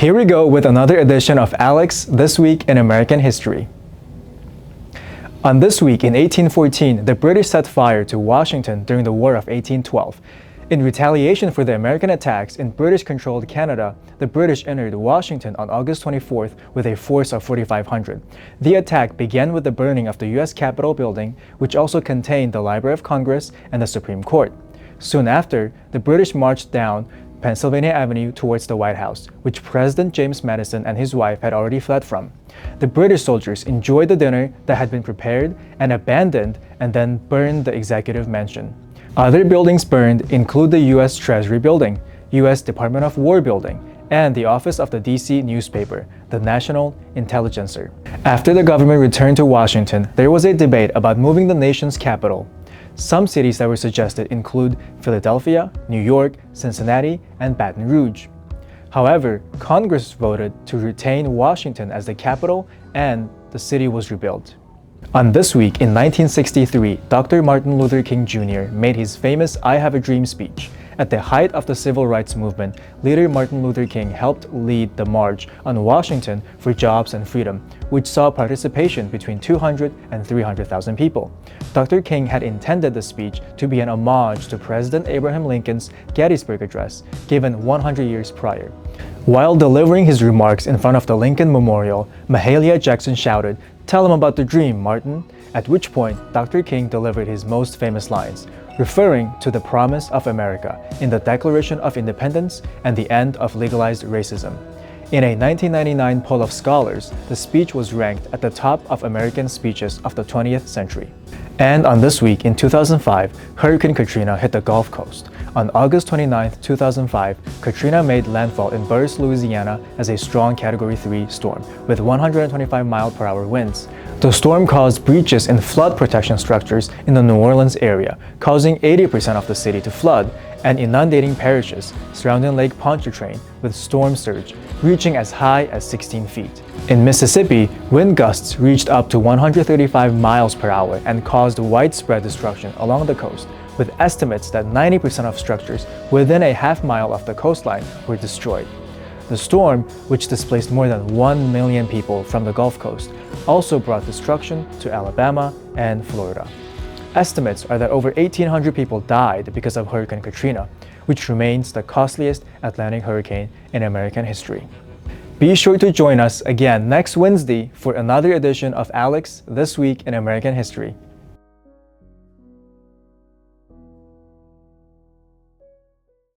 Here we go with another edition of ALEC's This Week in American History. On this week in 1814, the British set fire to Washington during the War of 1812. In retaliation for the American attacks in British-controlled Canada, the British entered Washington on August 24th with a force of 4,500. The attack began with the burning of the U.S. Capitol building, which also contained the Library of Congress and the Supreme Court. Soon after, the British marched down Pennsylvania Avenue towards the White House, which President James Madison and his wife had already fled from. The British soldiers enjoyed the dinner that had been prepared and abandoned and then burned the executive mansion. Other buildings burned include the U.S. Treasury Building, U.S. Department of War Building, and the office of the D.C. newspaper, the National Intelligencer. After the government returned to Washington, there was a debate about moving the nation's capital. Some cities that were suggested include Philadelphia, New York, Cincinnati, and Baton Rouge. However, Congress voted to retain Washington as the capital, and the city was rebuilt. On this week in 1963, Dr. Martin Luther King Jr. made his famous I Have a Dream speech. At the height of the civil rights movement, leader Martin Luther King helped lead the March on Washington for Jobs and Freedom, which saw participation between 200 and 300,000 people. Dr. King had intended the speech to be an homage to President Abraham Lincoln's Gettysburg Address, given 100 years prior. While delivering his remarks in front of the Lincoln Memorial, Mahalia Jackson shouted, "Tell him about the dream, Martin," at which point Dr. King delivered his most famous lines, referring to the promise of America in the Declaration of Independence and the end of legalized racism. In a 1999 poll of scholars, the speech was ranked at the top of American speeches of the 20th century. And on this week in 2005, Hurricane Katrina hit the Gulf Coast. On August 29, 2005, Katrina made landfall in Burris, Louisiana as a strong Category 3 storm with 125-mile-per-hour winds. The storm caused breaches in flood protection structures in the New Orleans area, causing 80% of the city to flood and inundating parishes surrounding Lake Pontchartrain with storm surge reaching as high as 16 feet. In Mississippi, wind gusts reached up to 135 miles per hour and caused widespread destruction along the coast, with estimates that 90% of structures within a half-mile of the coastline were destroyed. The storm, which displaced more than 1 million people from the Gulf Coast, also brought destruction to Alabama and Florida. Estimates are that over 1,800 people died because of Hurricane Katrina, which remains the costliest Atlantic hurricane in American history. Be sure to join us again next Wednesday for another edition of ALEC's This Week in American History.